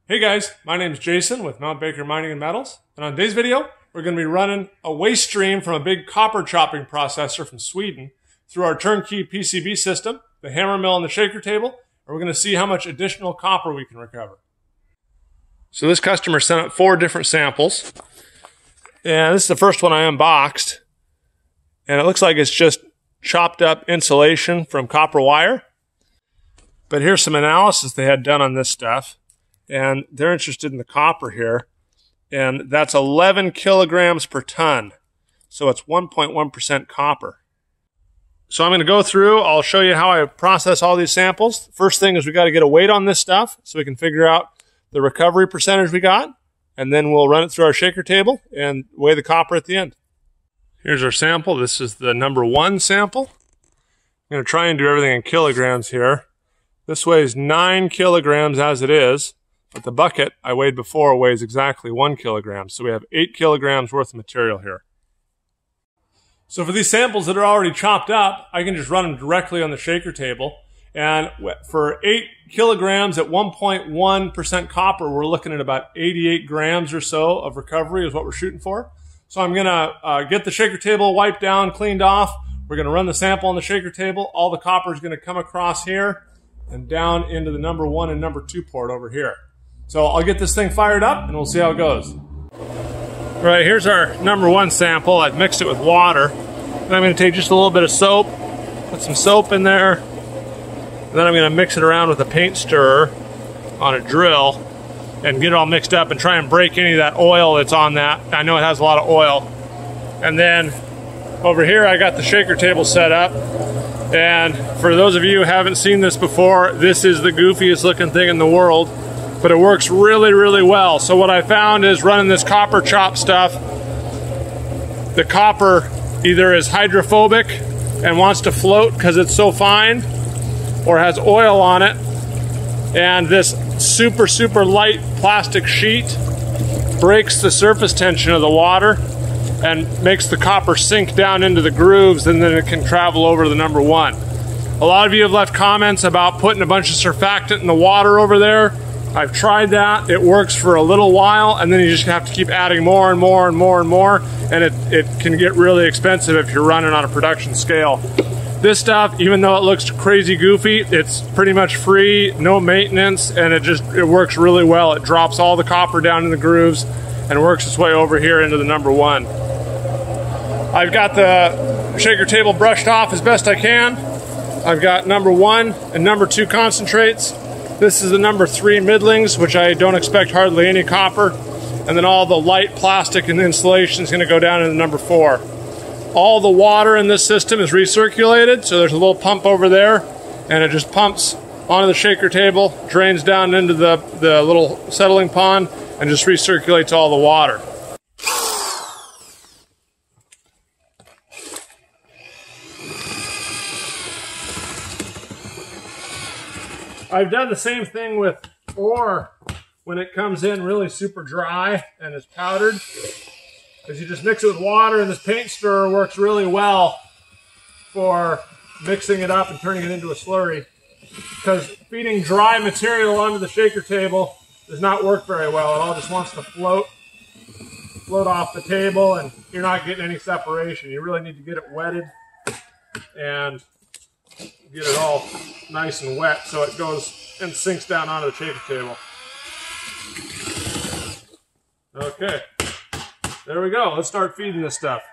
Hey guys, my name is Jason with Mount Baker Mining and Metals, and on today's video, we're going to be running a waste stream from a big copper chopping processor from Sweden through our turnkey PCB system, the hammer mill and the shaker table, and we're going to see how much additional copper we can recover. So this customer sent out 4 different samples, and this is the first one I unboxed, and it looks like it's just chopped up insulation from copper wire. But here's some analysis they had done on this stuff. And they're interested in the copper here, and that's 11 kilograms per ton, so it's 1.1% copper. So I'm going to go through, I'll show you how I process all these samples. First thing is we got to get a weight on this stuff so we can figure out the recovery percentage we got, and then we'll run it through our shaker table and weigh the copper at the end. Here's our sample. This is the number 1 sample. I'm going to try and do everything in kilograms here. This weighs 9 kilograms as it is. But the bucket I weighed before weighs exactly 1 kilogram. So we have 8 kilograms worth of material here. So for these samples that are already chopped up, I can just run them directly on the shaker table. And for 8 kilograms at 1.1% copper, we're looking at about 88 grams or so of recovery is what we're shooting for. So I'm going to get the shaker table wiped down, cleaned off. We're going to run the sample on the shaker table. All the copper is going to come across here and down into the number 1 and number 2 port over here. So I'll get this thing fired up and we'll see how it goes. All right, here's our number 1 sample. I've mixed it with water. And I'm going to take just a little bit of soap, put some soap in there, and then I'm going to mix it around with a paint stirrer on a drill and get it all mixed up and try and break any of that oil that's on that. I know it has a lot of oil. And then over here I got the shaker table set up. And for those of you who haven't seen this before, this is the goofiest looking thing in the world. But it works really, really well. So what I found is running this copper chop stuff, the copper either is hydrophobic and wants to float because it's so fine, or has oil on it. And this super, super light plastic sheet breaks the surface tension of the water and makes the copper sink down into the grooves, and then it can travel over to the number 1. A lot of you have left comments about putting a bunch of surfactant in the water over there. I've tried that. It works for a little while, and then you just have to keep adding more and more and more and more, and it can get really expensive if you're running on a production scale. This stuff, even though it looks crazy goofy, it's pretty much free, no maintenance, and it works really well. It drops all the copper down in the grooves and works its way over here into the number 1. I've got the shaker table brushed off as best I can. I've got number 1 and number 2 concentrates. This is the number 3 middlings, which I don't expect hardly any copper. And then all the light plastic and insulation is going to go down into number 4. All the water in this system is recirculated, so there's a little pump over there, and it just pumps onto the shaker table, drains down into the little settling pond, and just recirculates all the water. I've done the same thing with ore when it comes in really super dry and is powdered. Because you just mix it with water, and this paint stirrer works really well for mixing it up and turning it into a slurry. Because feeding dry material onto the shaker table does not work very well. It all just wants to float off the table, and you're not getting any separation. You really need to get it wetted and get it all nice and wet so it goes and sinks down onto the shaker table. Okay, there we go. Let's start feeding this stuff.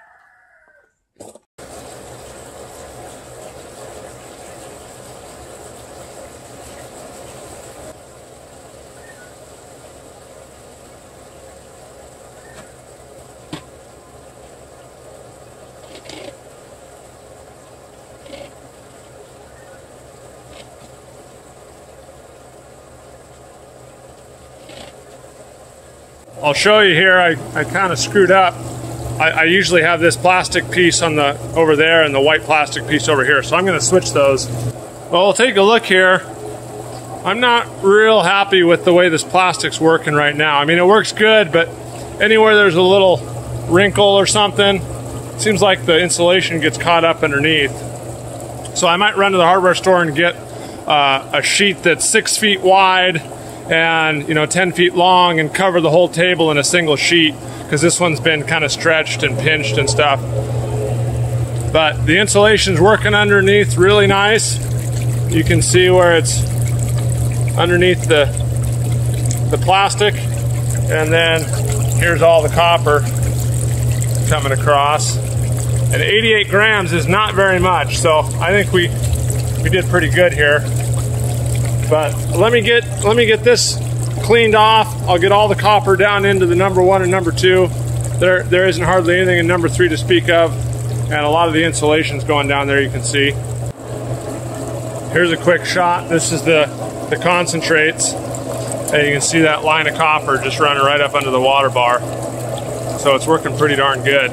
I'll show you here, I kind of screwed up. I usually have this plastic piece on the over there and the white plastic piece over here, so I'm going to switch those. Well, we'll take a look here. I'm not real happy with the way this plastic's working right now. I mean, it works good, but anywhere there's a little wrinkle or something, it seems like the insulation gets caught up underneath. So I might run to the hardware store and get a sheet that's 6 feet wide and 10 feet long and cover the whole table in a single sheet, because this one's been kind of stretched and pinched and stuff. But the insulation's working underneath really nice. You can see where it's underneath the plastic, and then here's all the copper coming across. And 88 grams is not very much, so I think we did pretty good here. But let me get this cleaned off. I'll get all the copper down into the number 1 and number 2. There isn't hardly anything in number 3 to speak of, and a lot of the insulation's going down there, you can see. Here's a quick shot. This is the concentrates, and you can see that line of copper just running right up under the water bar. So it's working pretty darn good.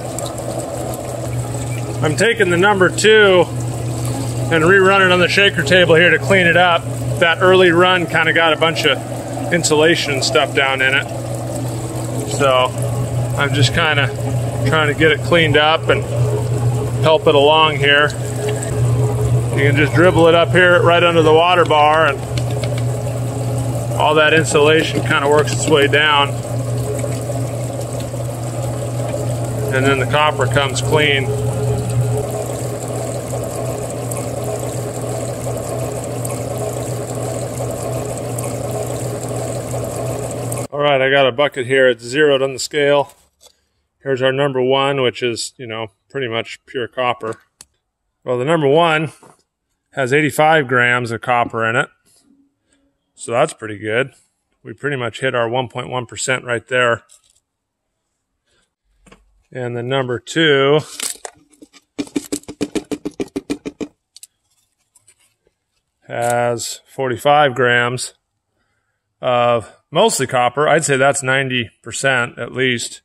I'm taking the number 2 and rerunning on the shaker table here to clean it up. That early run kind of got a bunch of insulation and stuff down in it. So I'm just kind of trying to get it cleaned up and help it along here. You can just dribble it up here right under the water bar, and all that insulation kind of works its way down. And then the copper comes clean. All right, I got a bucket here. It's zeroed on the scale. Here's our number 1, which is, pretty much pure copper. Well, the number 1 has 85 grams of copper in it. So that's pretty good. We pretty much hit our 1.1% right there. And the number 2 has 45 grams of mostly copper. I'd say that's 90% at least.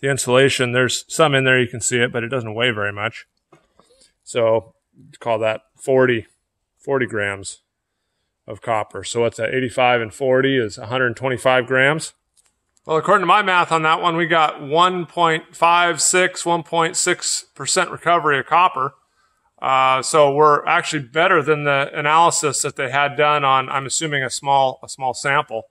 The insulation, there's some in there, you can see it, but it doesn't weigh very much. So call that 40 grams of copper. So what's that? 85 and 40 is 125 grams. Well, according to my math on that one, we got 1.6% recovery of copper. So we're actually better than the analysis that they had done on, I'm assuming, a small sample.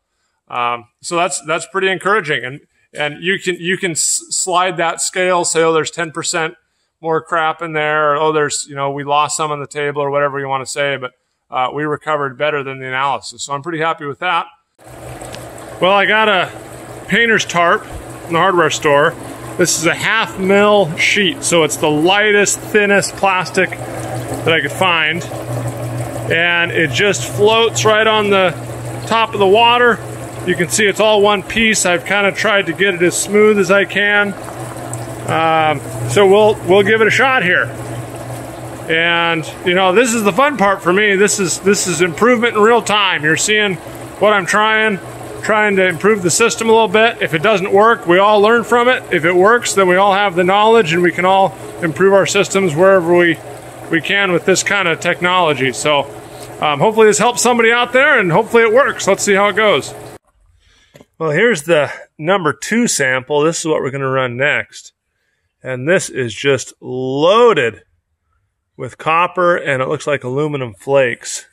So that's pretty encouraging. And you can slide that scale, say, oh, there's 10% more crap in there, or oh, there's, we lost some on the table, or whatever you want to say, but we recovered better than the analysis. So I'm pretty happy with that. Well, I got a painter's tarp in the hardware store. This is a 1/2 mil sheet, so it's the lightest, thinnest plastic that I could find. And it just floats right on the top of the water. You can see it's all one piece. I've kind of tried to get it as smooth as I can. So we'll give it a shot here. And this is the fun part for me. This is improvement in real time. You're seeing what I'm trying to improve the system a little bit. If it doesn't work, we all learn from it. If it works, then we all have the knowledge, and we can all improve our systems wherever we can with this kind of technology. So hopefully this helps somebody out there, and hopefully it works. Let's see how it goes. Well, here's the number 2 sample. This is what we're going to run next. And this is just loaded with copper, and it looks like aluminum flakes.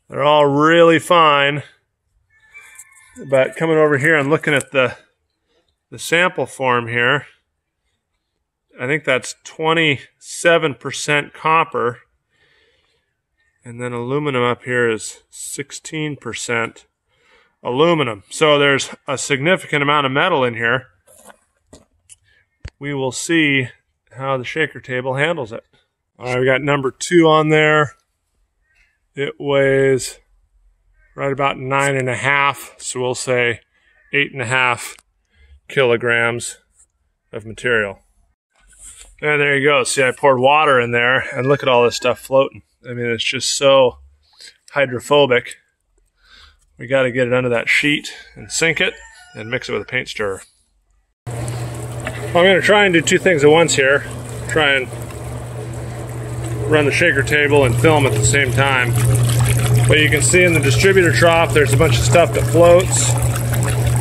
They're all really fine. But coming over here and looking at the sample form here, I think that's 27% copper. And then aluminum up here is 16% aluminum. So there's a significant amount of metal in here. We will see how the shaker table handles it. All right, we got number 2 on there. It weighs right about 9.5, so we'll say 8.5 kilograms of material. And there you go. See, I poured water in there, and look at all this stuff floating. I mean, it's just so hydrophobic. We got to get it under that sheet and sink it and mix it with a paint stirrer. Well, I'm going to try and do 2 things at once here. Try and run the shaker table and film at the same time. But you can see in the distributor trough, there's a bunch of stuff that floats,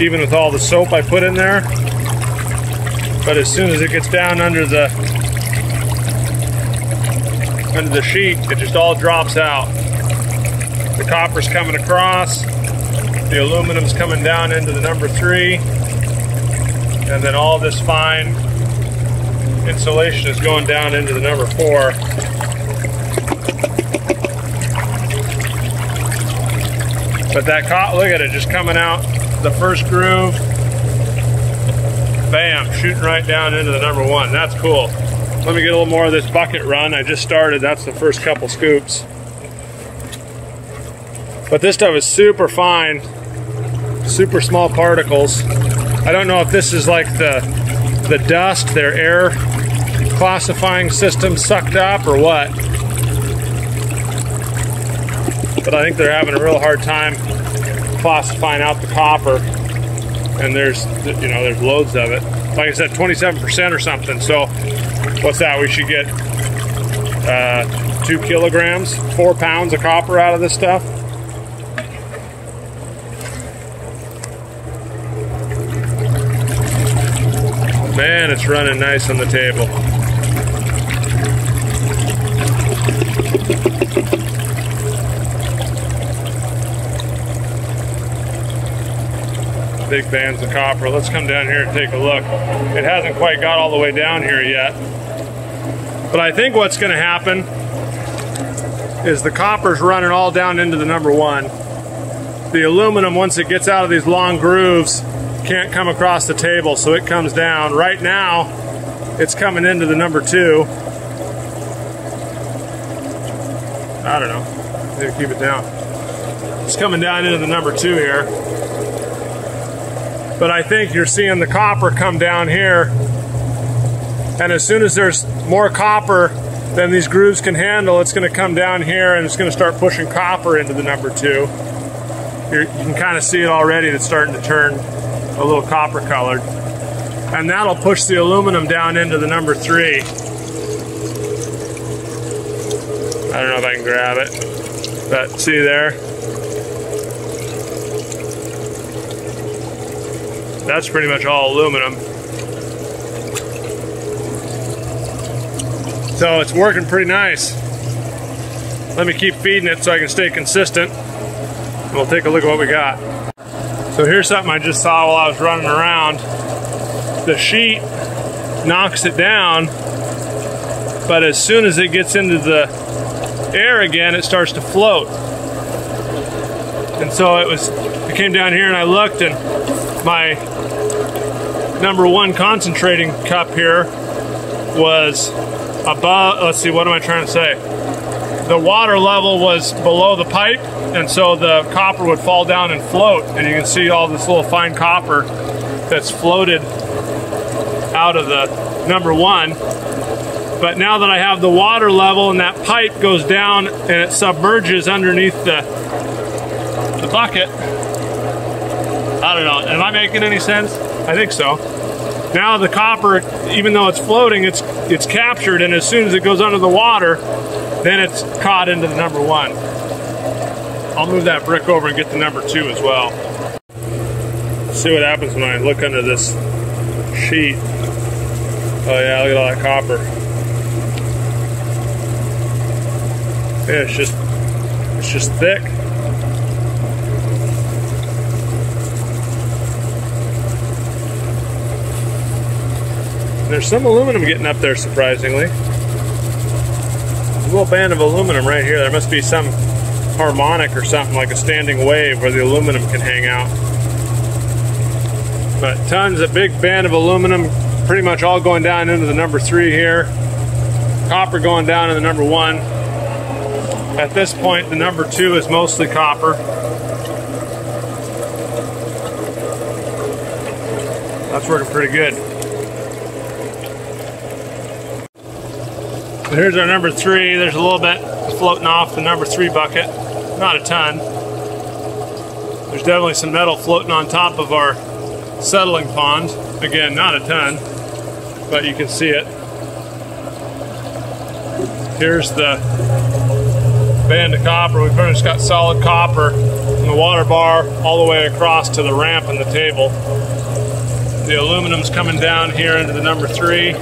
even with all the soap I put in there. But as soon as it gets down under the sheet, it just all drops out. The copper's coming across, The aluminum's coming down into the number 3. And then all this fine insulation is going down into the number 4. But that look at it, just coming out the first groove. Bam, shooting right down into the number 1. That's cool. Let me get a little more of this bucket run. I just started, that's the first couple scoops. But this stuff is super fine, super small particles. I don't know if this is like the dust, their air classifying system sucked up or what. But I think they're having a real hard time classifying out the copper. And there's loads of it. Like I said, 27% or something. So what's that? We should get 2 kilograms, 4 pounds of copper out of this stuff. Man, it's running nice on the table. Big bands of copper. Let's come down here and take a look. It hasn't quite got all the way down here yet. But I think what's going to happen is the copper's running all down into the number 1. The aluminum, once it gets out of these long grooves, can't come across the table, so it comes down. Right now, it's coming into the number 2. I don't know. Maybe keep it down. It's coming down into the number 2 here. But I think you're seeing the copper come down here, and as soon as there's more copper than these grooves can handle, it's going to come down here and it's going to start pushing copper into the number 2. You can kind of see it already. It's starting to turn a little copper colored, and that'll push the aluminum down into the number 3. I don't know if I can grab it, but see there? That's pretty much all aluminum. So it's working pretty nice. Let me keep feeding it so I can stay consistent. And we'll take a look at what we got. So here's something I just saw while I was running around. The sheet knocks it down, but as soon as it gets into the air again, it starts to float. And so I came down here and I looked, and my number 1 concentrating cup here was above, let's see, what am I trying to say? The water level was below the pipe, and so the copper would fall down and float, and you can see all this little fine copper that's floated out of the number 1. But now that I have the water level and that pipe goes down and it submerges underneath the bucket, I don't know, am I making any sense? I think so. Now the copper, even though it's floating, it's captured, and as soon as it goes under the water, then it's caught into the number 1. I'll move that brick over and get the number 2 as well. See what happens when I look under this sheet. Oh yeah, look at all that copper. Yeah, it's just thick. There's some aluminum getting up there, surprisingly. There's a little band of aluminum right here. There must be some harmonic or something, like a standing wave where the aluminum can hang out. But tons of big band of aluminum, pretty much all going down into the number 3 here. Copper going down in the number 1. At this point, the number 2 is mostly copper. That's working pretty good. So here's our number 3. There's a little bit floating off the number 3 bucket. Not a ton. There's definitely some metal floating on top of our settling pond. Again, not a ton, but you can see it. Here's the band of copper. We've pretty much got solid copper from the water bar all the way across to the ramp and the table. The aluminum's coming down here into the number 3.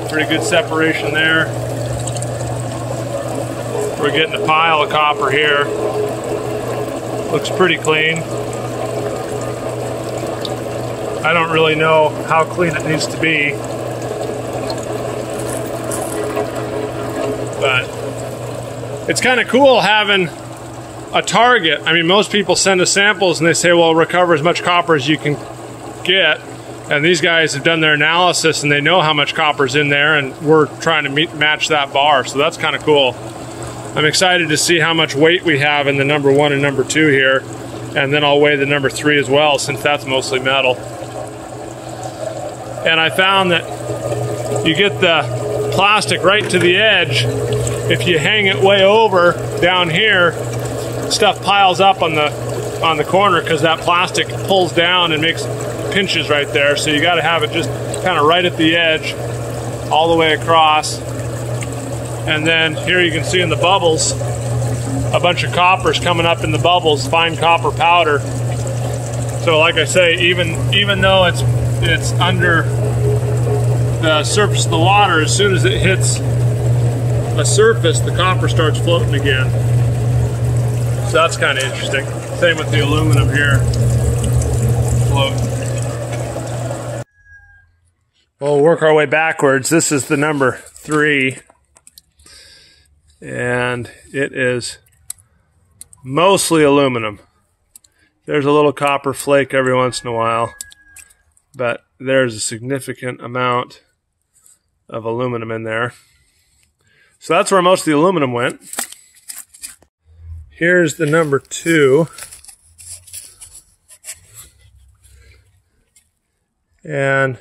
Pretty good separation there. We're getting a pile of copper here. Looks pretty clean. I don't really know how clean it needs to be, but it's kind of cool having a target. I mean, most people send us samples and they say, well, recover as much copper as you can get. And these guys have done their analysis and they know how much copper's in there, and we're trying to match that bar. So that's kind of cool. I'm excited to see how much weight we have in the number 1 and number 2 here. And then I'll weigh the number 3 as well, since that's mostly metal. And I found that you get the plastic right to the edge. If you hang it way over down here, stuff piles up on the corner because that plastic pulls down and makes pinches right there. So you got to have it just kind of right at the edge all the way across. And then here you can see in the bubbles a bunch of copper's coming up in the bubbles, fine copper powder. So like I say, even though it's under the surface of the water, as soon as it hits a surface, the copper starts floating again. So that's kind of interesting. Same with the aluminum here. Float. We'll work our way backwards. This is the number 3. And it is mostly aluminum. There's a little copper flake every once in a while, but there's a significant amount of aluminum in there. So that's where most of the aluminum went. Here's the number 2. And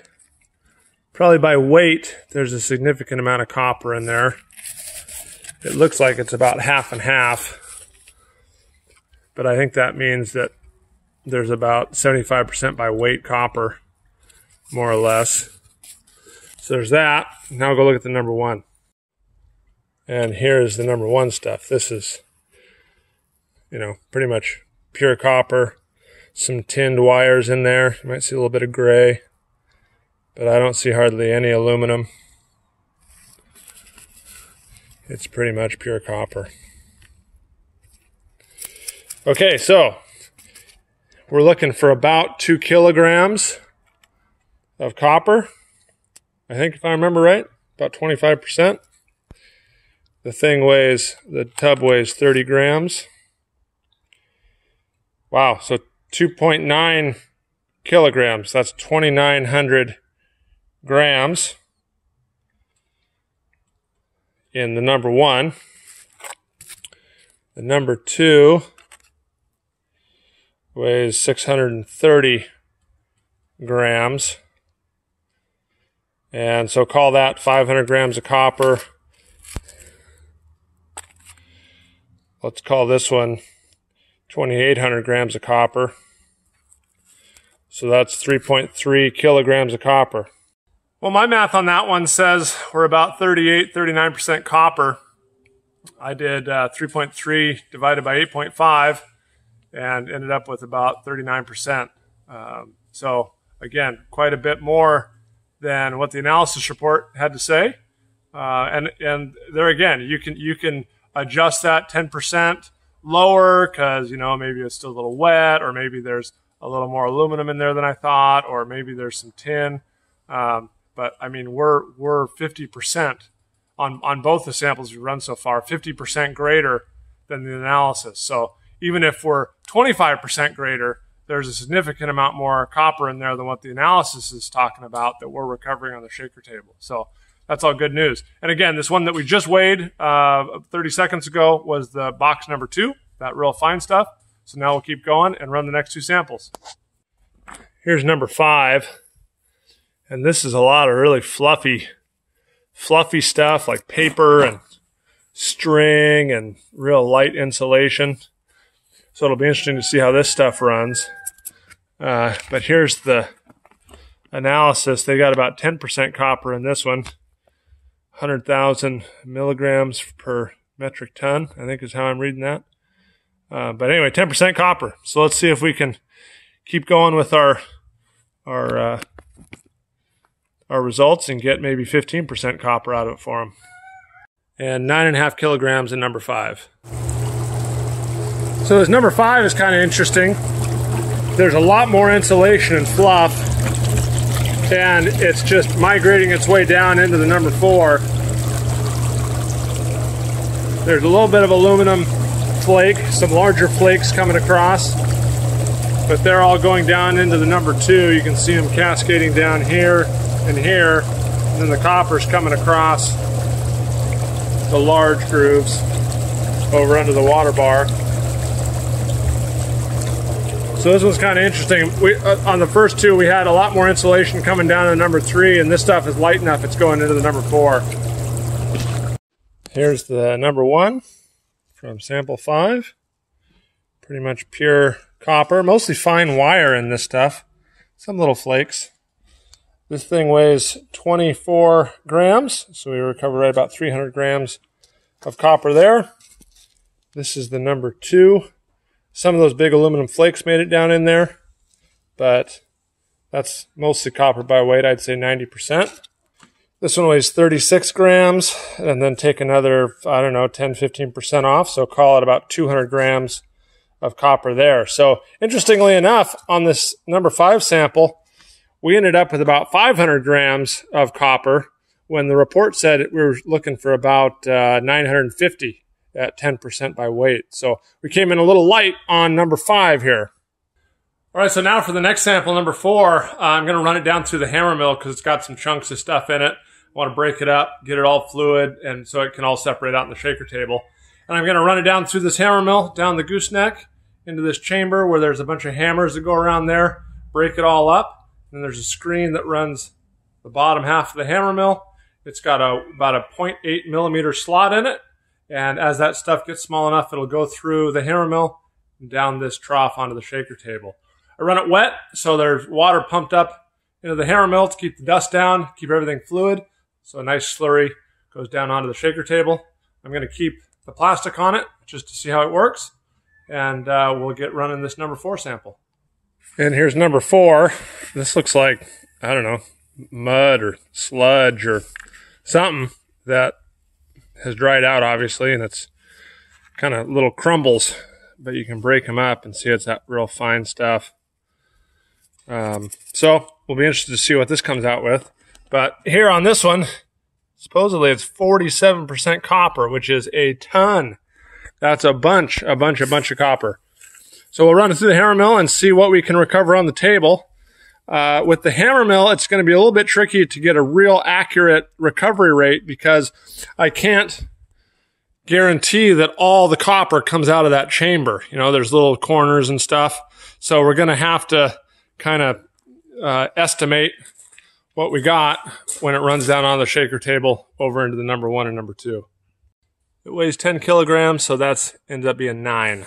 probably by weight, there's a significant amount of copper in there. It looks like it's about half and half, but I think that means that there's about 75% by weight copper, more or less. So there's that. Now go look at the number 1. And here's the number 1 stuff. This is, you know, pretty much pure copper. Some tinned wires in there. You might see a little bit of gray, but I don't see hardly any aluminum. It's pretty much pure copper. Okay, so we're looking for about 2 kilograms of copper. I think, if I remember right, about 25%. The tub weighs 30 grams. Wow, so 2.9 kilograms. That's 2,900 grams in the number 1. The number 2 weighs 630 grams. And so call that 500 grams of copper. Let's call this one 2,800 grams of copper. So that's 3.3 kilograms of copper. Well, my math on that one says we're about 39% copper. I did 3.3 divided by 8.5 and ended up with about 39%. So again, quite a bit more than what the analysis report had to say. And there again, you can adjust that 10% lower because, you know, maybe it's still a little wet, or maybe there's a little more aluminum in there than I thought, or maybe there's some tin. But I mean, we're 50% on both the samples we've run so far, 50% greater than the analysis. So even if we're 25% greater, there's a significant amount more copper in there than what the analysis is talking about that we're recovering on the shaker table. So that's all good news. And again, this one that we just weighed 30 seconds ago was the box number 2, that real fine stuff. So now we'll keep going and run the next 2 samples. Here's number 5. And this is a lot of really fluffy stuff like paper and string and real light insulation. So it'll be interesting to see how this stuff runs. But here's the analysis. They got about 10% copper in this one. 100,000 milligrams per metric ton, I think is how I'm reading that. But anyway, 10% copper. So let's see if we can keep going with our results and get maybe 15% copper out of it for them. And 9.5 kilograms in number 5. So this number 5 is kind of interesting. There's a lot more insulation and fluff, and it's just migrating its way down into the number 4. There's a little bit of aluminum flake, some larger flakes coming across, but they're all going down into the number 2. You can see them cascading down here and here, and then the copper's coming across the large grooves over under the water bar. So this one's kind of interesting. On the first 2, we had a lot more insulation coming down to the number 3, and this stuff is light enough it's going into the number 4. Here's the number 1 from sample 5. Pretty much pure copper, mostly fine wire in this stuff. Some little flakes. This thing weighs 24 grams, so we recovered right about 300 grams of copper there. This is the number 2. Some of those big aluminum flakes made it down in there, but that's mostly copper by weight. I'd say 90%. This one weighs 36 grams, and then take another, I don't know, 10-15% off, so call it about 200 grams of copper there. So interestingly enough, on this number 5 sample, we ended up with about 500 grams of copper when the report said we were looking for about 950 at 10% by weight. So we came in a little light on number 5 here. All right, so now for the next sample, number 4, I'm going to run it down through the hammer mill because it's got some chunks of stuff in it. I want to break it up, get it all fluid, and so it can all separate out in the shaker table. And I'm going to run it down through this hammer mill, down the gooseneck, into this chamber where there's a bunch of hammers that go around there, break it all up. Then there's a screen that runs the bottom half of the hammer mill. It's got about a 0.8 millimeter slot in it. And as that stuff gets small enough, it'll go through the hammer mill and down this trough onto the shaker table. I run it wet, so there's water pumped up into the hammer mill to keep the dust down, keep everything fluid. So a nice slurry goes down onto the shaker table. I'm going to keep the plastic on it just to see how it works. And we'll get running this number 4 sample. And here's number 4. This looks like, I don't know, mud or sludge or something that has dried out, obviously, and it's kind of little crumbles, but you can break them up and see it's that real fine stuff. So we'll be interested to see what this comes out with. But here on this one, supposedly it's 47% copper, which is a ton. That's a bunch of copper. So we'll run it through the hammer mill and see what we can recover on the table. With the hammer mill, it's going to be a little bit tricky to get a real accurate recovery rate because I can't guarantee that all the copper comes out of that chamber. You know, there's little corners and stuff. So we're going to have to kind of estimate what we got when it runs down on the shaker table over into the number 1 and number 2. It weighs 10 kilograms, so that ends up being 9.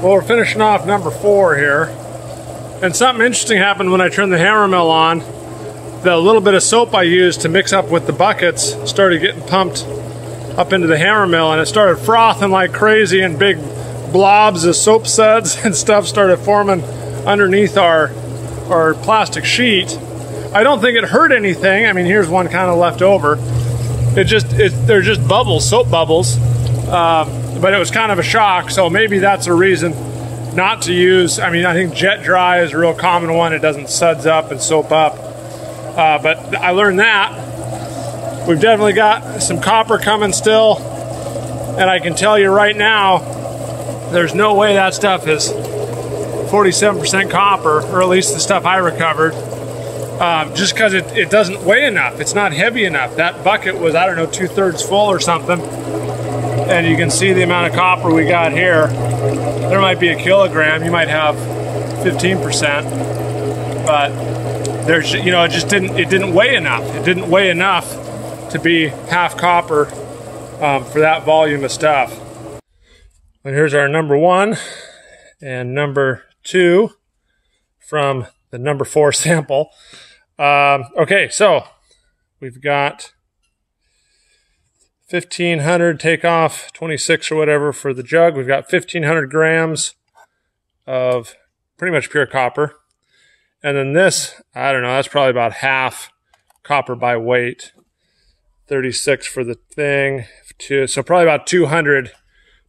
Well, we're finishing off number 4 here. And something interesting happened when I turned the hammer mill on. The little bit of soap I used to mix up with the buckets started getting pumped up into the hammer mill, and it started frothing like crazy, and big blobs of soap suds and stuff started forming underneath our plastic sheet. I don't think it hurt anything. I mean, here's one kind of left over. They're just bubbles, soap bubbles. but it was kind of a shock, so maybe that's a reason not to use. I mean, I think jet dry is a real common one. It doesn't suds up and soap up, but I learned that. We've definitely got some copper coming still, and I can tell you right now, there's no way that stuff is 47% copper, or at least the stuff I recovered, just because it doesn't weigh enough. It's not heavy enough. That bucket was, I don't know, 2/3 full or something, and you can see the amount of copper we got here. There might be a kilogram. You might have 15%, but there's, you know, it didn't weigh enough. It didn't weigh enough to be half copper for that volume of stuff. And here's our number 1 and number 2 from the number 4 sample. Okay, so we've got 1,500, take off 26 or whatever for the jug. We've got 1,500 grams of pretty much pure copper. And then this, I don't know, that's probably about half copper by weight. 36 for the thing, so probably about 200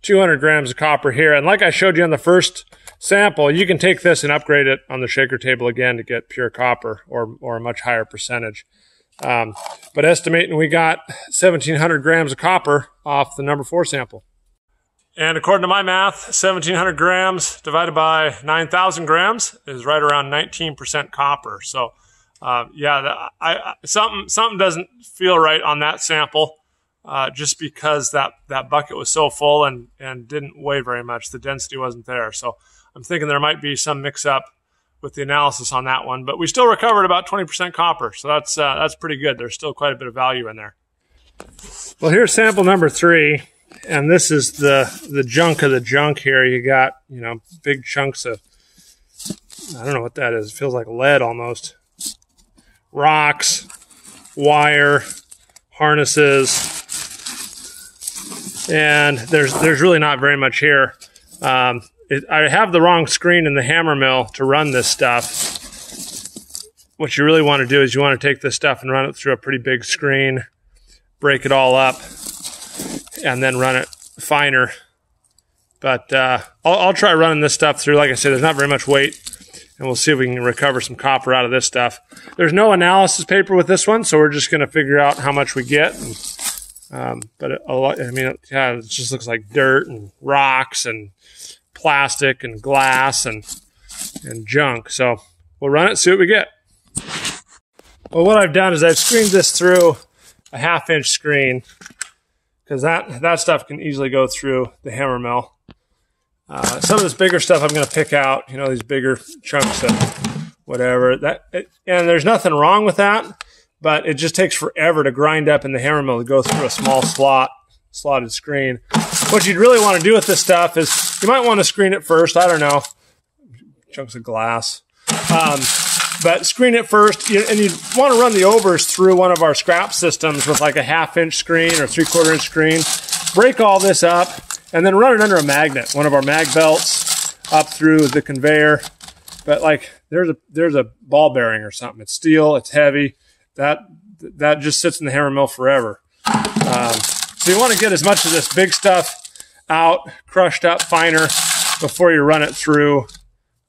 grams of copper here. And like I showed you on the first sample, you can take this and upgrade it on the shaker table again to get pure copper or a much higher percentage. But estimating we got 1,700 grams of copper off the number 4 sample. And according to my math, 1,700 grams divided by 9,000 grams is right around 19% copper. So yeah, something doesn't feel right on that sample, just because that bucket was so full and didn't weigh very much. The density wasn't there. So I'm thinking there might be some mix-up with the analysis on that one. But we still recovered about 20% copper, so that's pretty good. There's still quite a bit of value in there. Well, here's sample number 3, and this is the junk of the junk here. You got, you know, big chunks of, I don't know what that is. It feels like lead almost. Rocks, wire, harnesses, and there's really not very much here. I have the wrong screen in the hammer mill to run this stuff. What you really want to do is you want to take this stuff and run it through a pretty big screen, break it all up, and then run it finer. But I'll try running this stuff through. Like I said, there's not very much weight, and we'll see if we can recover some copper out of this stuff. There's no analysis paper with this one, so we're just going to figure out how much we get. But a lot, I mean, yeah, it just looks like dirt and rocks and plastic and glass and junk. So we'll run it, see what we get. Well, what I've done is I've screened this through a 1/2-inch screen, because that stuff can easily go through the hammer mill. Some of this bigger stuff I'm going to pick out, you know, these bigger chunks of whatever. And there's nothing wrong with that, but it just takes forever to grind up in the hammer mill to go through a small slotted screen. What you'd really want to do with this stuff is you might want to screen it first. I don't know, chunks of glass. But screen it first, and you'd want to run the overs through one of our scrap systems with like a 1/2-inch screen or 3/4-inch screen. Break all this up, and then run it under a magnet, one of our mag belts, up through the conveyor. But like, there's a ball bearing or something. It's steel, it's heavy. That just sits in the hammer mill forever. So you want to get as much of this big stuff out, crushed up finer, before you run it through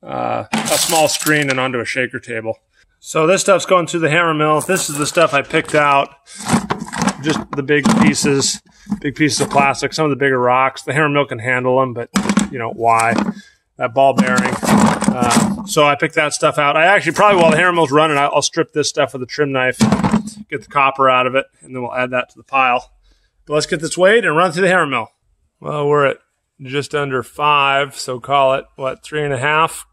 a small screen and onto a shaker table. So this stuff's going through the hammer mill. This is the stuff I picked out, just the big pieces of plastic, some of the bigger rocks. The hammer mill can handle them, but you know why? That ball bearing. So I picked that stuff out. I actually, probably while the hammer mill's running, I'll strip this stuff with a trim knife, get the copper out of it, and then we'll add that to the pile. But let's get this weighed and run through the hammer mill. Well, we're at just under 5, so call it, what, 3.5?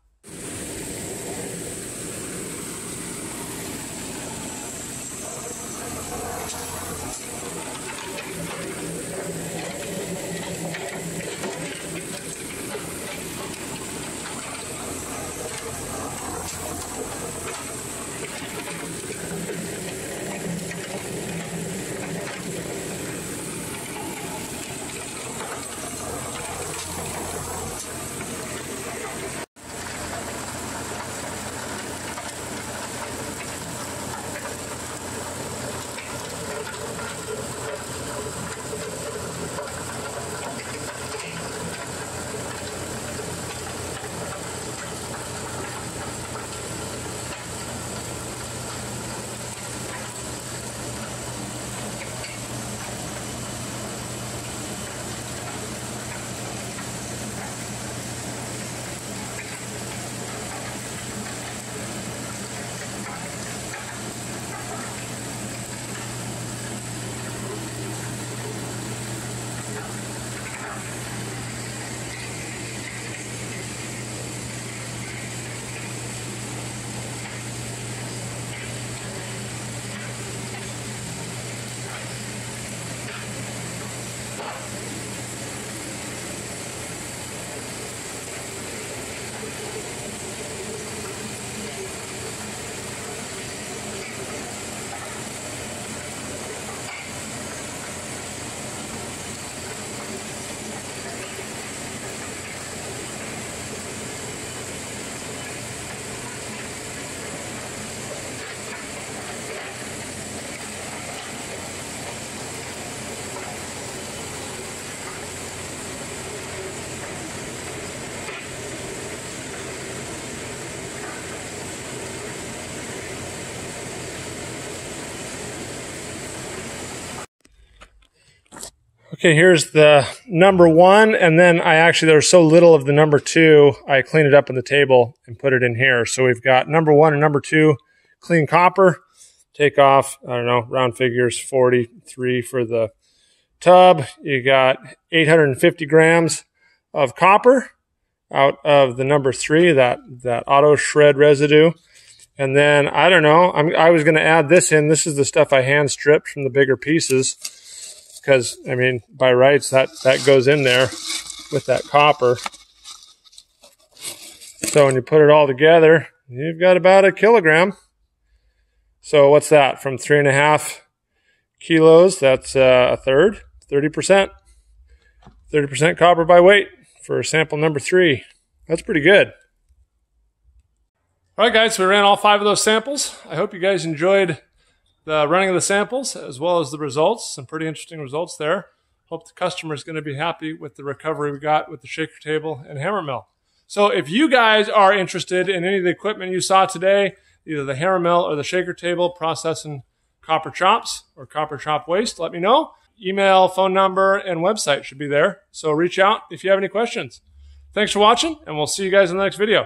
Okay, here's the number 1, and then there was so little of the number 2, I cleaned it up on the table and put it in here. So we've got number 1 and number 2 clean copper. Take off, I don't know, round figures, 43 for the tub. You got 850 grams of copper out of the number 3, that auto shred residue. And then, I don't know, I was going to add this in. This is the stuff I hand stripped from the bigger pieces. Because, I mean, by rights, that goes in there with that copper. So when you put it all together, you've got about a kilogram. So what's that? From 3.5 kilos, that's a third, 30%. 30% copper by weight for sample number 3. That's pretty good. All right, guys, so we ran all 5 of those samples. I hope you guys enjoyed the running of the samples as well as the results. Some pretty interesting results there. Hope the customer is going to be happy with the recovery we got with the shaker table and hammer mill. So if you guys are interested in any of the equipment you saw today, either the hammer mill or the shaker table processing copper chops or copper chop waste, let me know. Email, phone number, and website should be there. So reach out if you have any questions. Thanks for watching, and we'll see you guys in the next video.